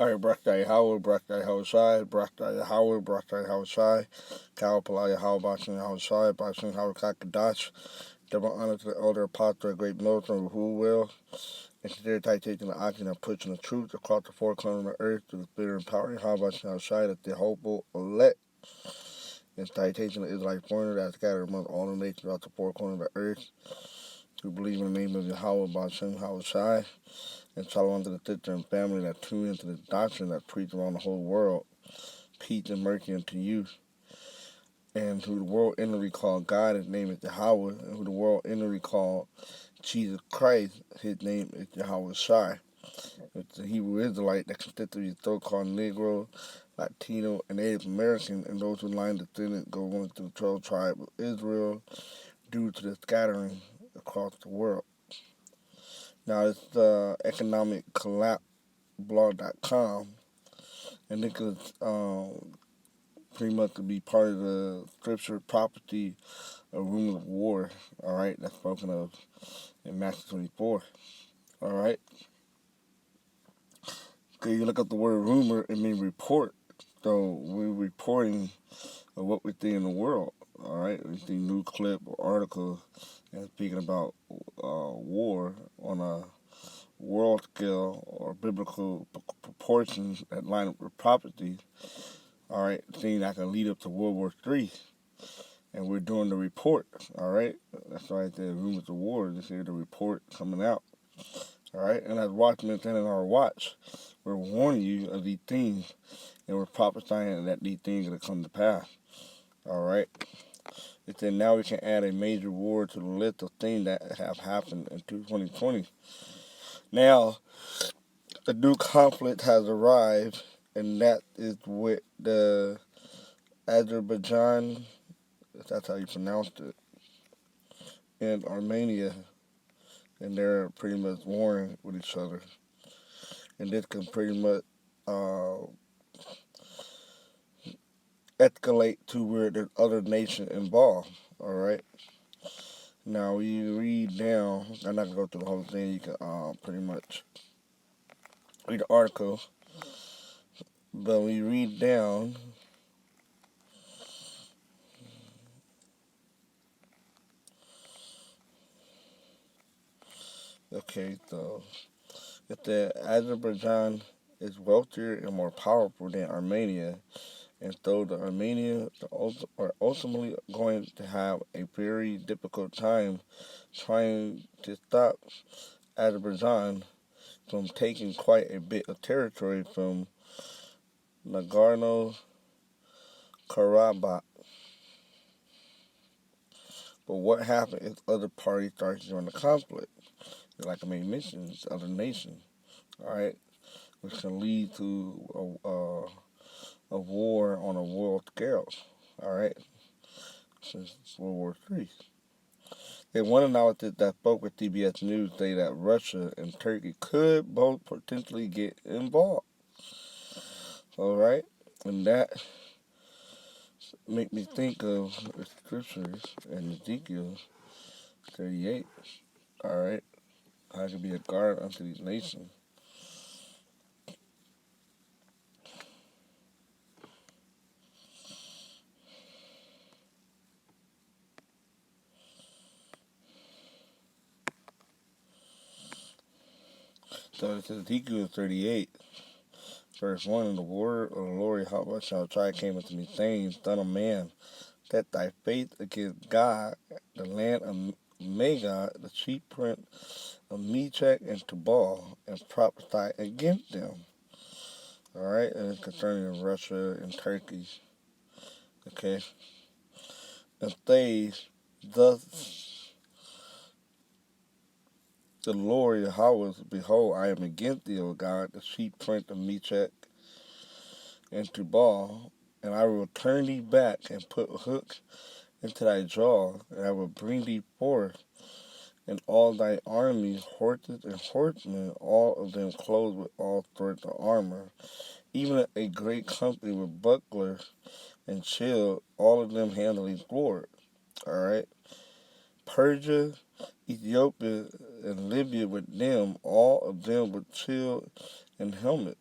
Alright, Brakta Yahweh, Brakta Yahushai, Brakta Yahweh, Brakta Yahushai, Kawapala Yahweh, Bashing Yahushai, Bashing Yahweh Kakadash, double honor to the elder apostle, great military who will, and consider taking the action of pushing the truth across the four corners of the earth through the spirit and power of Yahweh, Bashing Yahushai, that the hopeful elect, and citation of Israelite foreigners that are scattered among all the nations throughout the four corners of the earth, who believe in the name of Yahweh, Bashing Yahushai, and shalom to the sister and family that tune into this doctrine that preach around the whole world. Peace and mercy unto you. And who the world inwardly call God, his name is Yahweh. And who the world inwardly call Jesus Christ, his name is Yahweh Shai. It's the Hebrew Israelite that consists of the so-called Negro, Latino, and Native American, and those who line the descendants go on to the 12 tribe of Israel due to the scattering across the world. Now, it's the economic collapse blog.com, and it could pretty much to be part of the scripture property of rumors of war, all right, that's spoken of in Matthew 24, all right. Okay, you look up the word rumor, it means report, so we're reporting of what we see in the world, all right. We see new clip or article and speaking about war on a world scale or biblical proportions that line up with prophecy, all right, thing that can lead up to World War III. And we're doing the report, all right? That's why I said rumors of war. This is the report coming out, all right? And as watchmen in our watch, we're warning you of these things, and we're prophesying that these things are going to come to pass, all right? It said now we can add a major war to the list of things that have happened in 2020. Now, a new conflict has arrived, and that is with the Azerbaijan, if that's how you pronounce it, and Armenia, and they're pretty much warring with each other. And this can pretty much uh, escalate to where there's other nations involved, all right? Now, you read down, I'm not going to go through the whole thing, you can pretty much read the article, but when you read down, okay, so if the Azerbaijan is wealthier and more powerful than Armenia, and so the Armenia are ultimately going to have a very difficult time trying to stop Azerbaijan from taking quite a bit of territory from Nagorno-Karabakh. But what happens if other parties start to join the conflict? Like I made mention, other nations, all right, which can lead to a war on a world scale, all right, since World War III. And one analysis that spoke with CBS News say that Russia and Turkey could both potentially get involved. All right, and that make me think of the scriptures in Ezekiel 38. All right, I could be a guard unto these nations. So it says Ezekiel 38, verse 1, and the word of the Lord Yahweh shall try came unto me, saying, Son of man, set thy face against God, the land of Magog, the chief prince of Meshach and Tubal, and prophesy against them. All right, and it's concerning Russia and Turkey. Okay, and says, thus the Lord Yahweh, behold, I am against thee, O God, the chief prince of Meshach and Tubal, and I will turn thee back and put hooks into thy jaw, and I will bring thee forth, and all thy armies, horses and horsemen, all of them clothed with all sorts of armor, even a great company with bucklers and shield, all of them handling swords. All right, Persia, Ethiopia, and Libya with them, all of them with shield and helmet.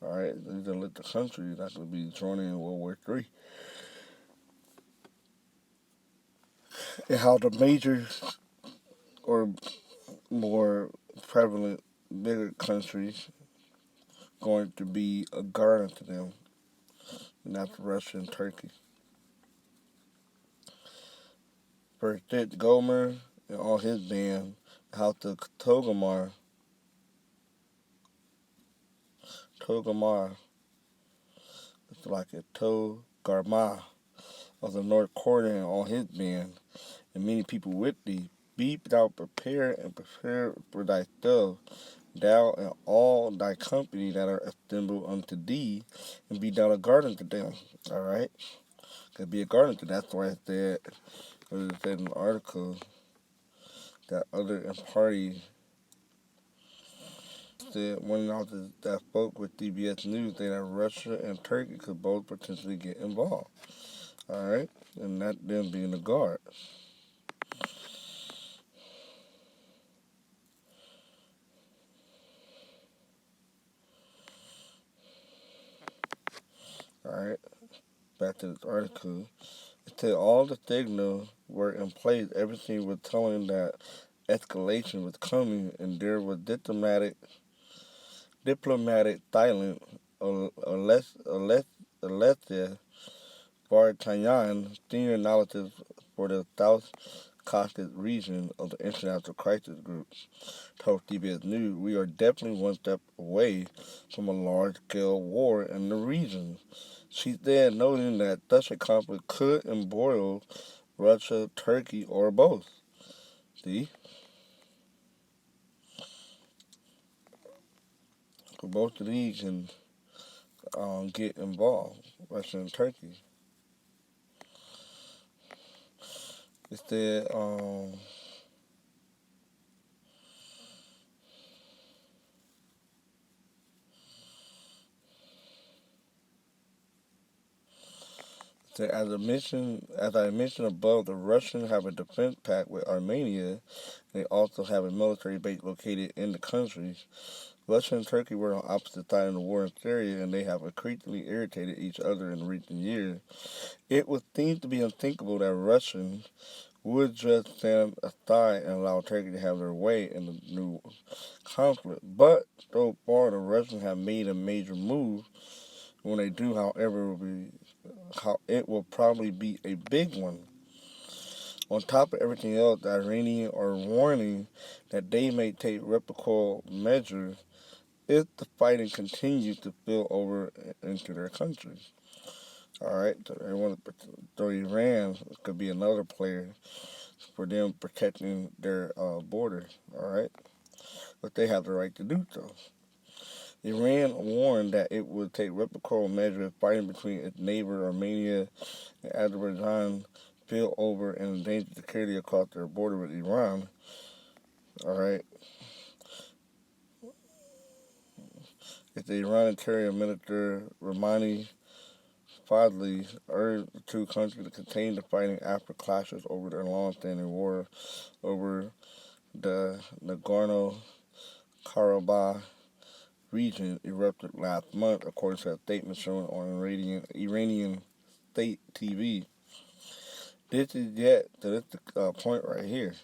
All right, these are little countries that could be joining in World War III. And how the major or more prevalent bigger countries going to be a guardian to them, and that's Russia and Turkey. Bertit Gomer and all his band, how the Togomar, it's like a Togarma of the North Korea and all his band, and many people with thee, be thou prepared and prepare for thyself, thou and all thy company that are assembled unto thee, and be thou a guardian to them. All right, could be a guardian to. That's why it said, as it said in the article, that other parties said one author that spoke with CBS News that Russia and Turkey could both potentially get involved. All right, and that them being the guard. All right, back to this article. It said all the signals were in place. Everything was telling that escalation was coming, and there was diplomatic silence. Alessia Vartanyan, senior analyst for the South Caucasus region of the International Crisis Group, told CBS News, "We are definitely one step away from a large-scale war in the region." She said, noting that such a conflict could embroil Russia, Turkey, or both. See? Both of these can get involved, Russia and Turkey. It said, as I mentioned above, the Russians have a defense pact with Armenia. They also have a military base located in the countries. Russia and Turkey were on opposite sides of the war in Syria, and they have increasingly irritated each other in recent years. It would seem to be unthinkable that Russians would just stand aside and allow Turkey to have their way in the new conflict. But so far, the Russians have made a major move. When they do, however, it will probably be a big one. On top of everything else, the Iranians are warning that they may take reciprocal measures if the fighting continues to spill over into their countries. All right, so Iran could be another player for them protecting their border. All right, but they have the right to do so. Iran warned that it would take reciprocal measures if fighting between its neighbor Armenia and Azerbaijan spill over and endanger security across their border with Iran. All right, if the Iranian Interior Minister Ramani Fadli urged the two countries to contain the fighting after clashes over their long-standing war over the Nagorno-Karabakh region erupted last month, according to a statement shown on Iranian state TV. This is yet to this point right here.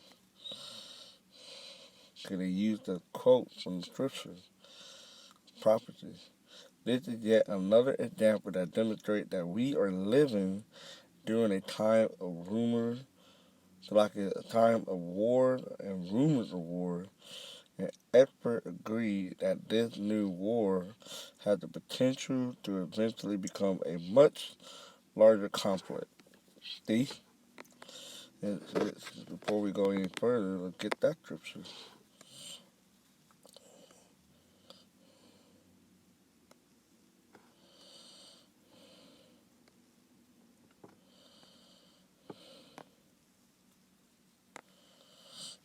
Could they use the quote from the scriptures, prophecies? This is yet another example that demonstrates that we are living during a time of rumors, like a time of war and rumors of war. And experts agree that this new war has the potential to eventually become a much larger conflict. See? Before we go any further, let's get that scripture.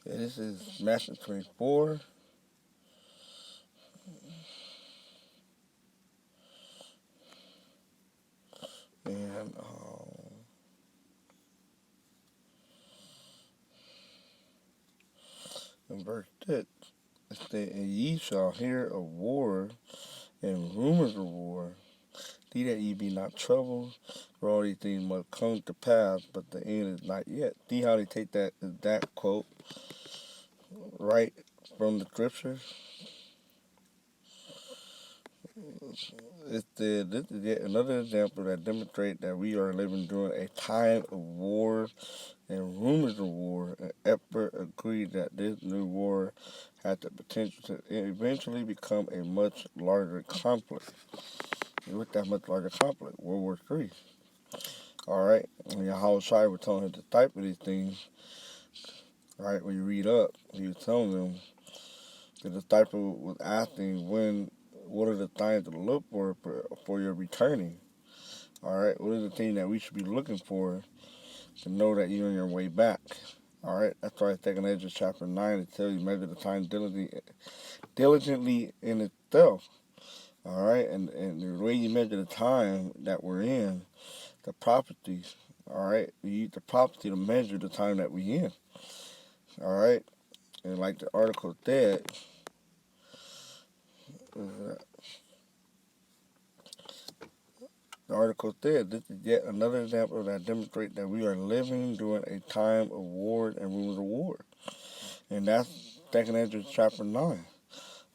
Yeah, this is Matthew 24. And in verse 6, it says, "And ye shall hear of war and rumors of war. See that ye be not troubled, for all these things must come to pass, but the end is not yet. See how they take that quote right from the scriptures? This is yet another example that demonstrates that we are living during a time of wars and rumors of war, and experts agree that this new war has the potential to eventually become a much larger conflict. And with that much larger conflict, World War III. All right, and Yahweh Shai was telling him to type of these things. All right, when you read up, he was telling them the disciple was asking what are the signs to look for your returning. All right, what are the things that we should be looking for to know that you're on your way back? All right, that's why it's taking Ezra chapter 9 to tell you measure the time diligently in itself. All right, and the way you measure the time that we're in, the prophecies. All right, you use the prophecy to measure the time that we're in. All right, and like the article said, this is yet another example that demonstrates that we are living during a time of war and rumors of war. And that's 2nd Ezra chapter 9.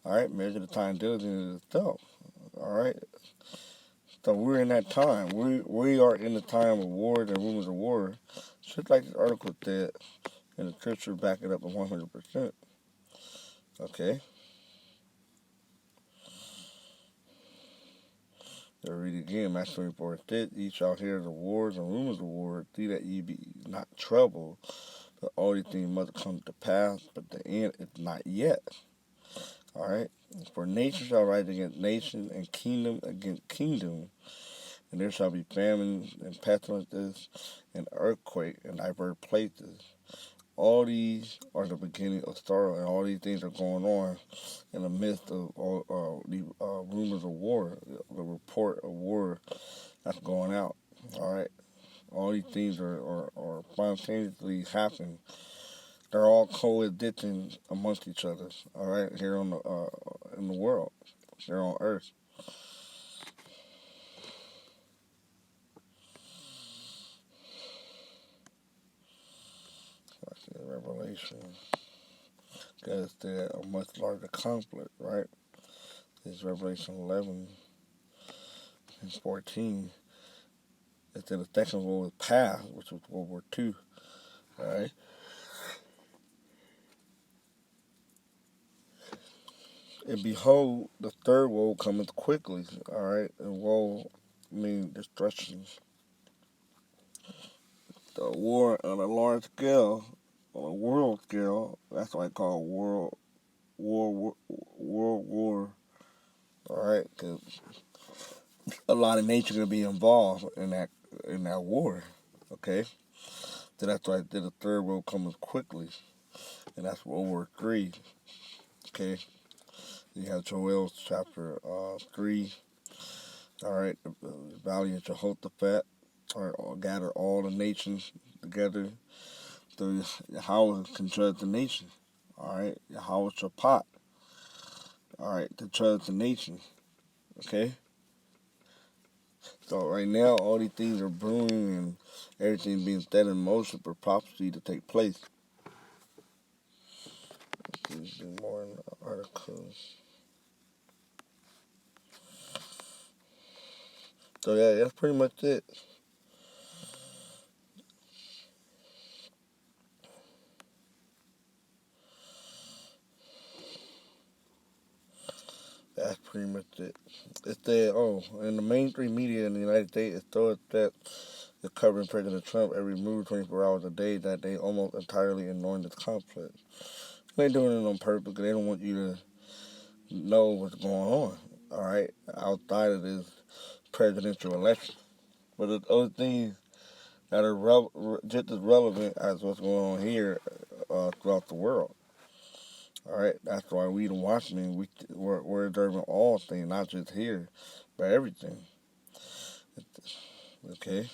All right, measure the time diligently in itself. All right, so we're in that time. We are in the time of wars and rumors of war, just like this article said, and the scripture back it up 100%. Okay, so read it again. Matthew 24 says, ye shall hear the wars and rumors of war. See that ye be not troubled, but all these things must come to pass, but the end is not yet. All right, for nation shall rise against nation, and kingdom against kingdom. And there shall be famines and pestilences and earthquake in diverse places. All these are the beginning of sorrow, and all these things are going on in the midst of all the rumors of war, the report of war that's going out. All right, all these things are spontaneously happening. They're all coexisting amongst each other. All right, here on in the world, here on Earth. Revelation. Because they're a much larger conflict, right? It's Revelation 11 and 14. It said the second war was past, which was World War II, all right? And behold, the third woe cometh quickly, all right? And woe means destruction. The war on a large scale, on a world scale, that's why I call it world war, all right? Because a lot of nations going to be involved in that war, okay? So that's why I did the third world coming quickly, and that's World War III. Okay, you have Joel chapter 3. All right, the valley of Jehoshaphat, or gather all the nations together. So Yahweh can judge the nation. All right, Yahweh Shaphat. All right, to judge the nation. Okay. So right now, all these things are brewing and everything being set in motion for prophecy to take place. Let's do more in the articles. So yeah, that's pretty much it. That's pretty much it. It said, in the mainstream media in the United States, it's so upset they're covering President Trump every move 24 hours a day that they almost entirely ignoring this conflict. They're doing it on purpose because they don't want you to know what's going on, all right, outside of this presidential election. But there's other things that are just as relevant as what's going on here throughout the world. All right, that's why we the Watchmen, we're observing all things, not just here, but everything. Okay,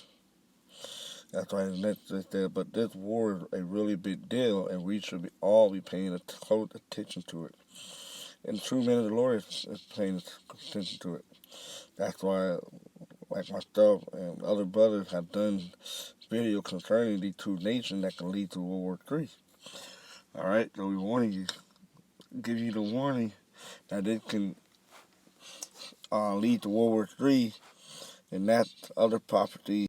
that's why the next is there. But this war is a really big deal, and we should all be paying close attention to it. And the true men of the Lord is paying attention to it. That's why, like myself and other brothers have done video concerning the two nations that can lead to World War III. All right, so we warning you, give you the warning that it can lead to World War III, and that other prophecy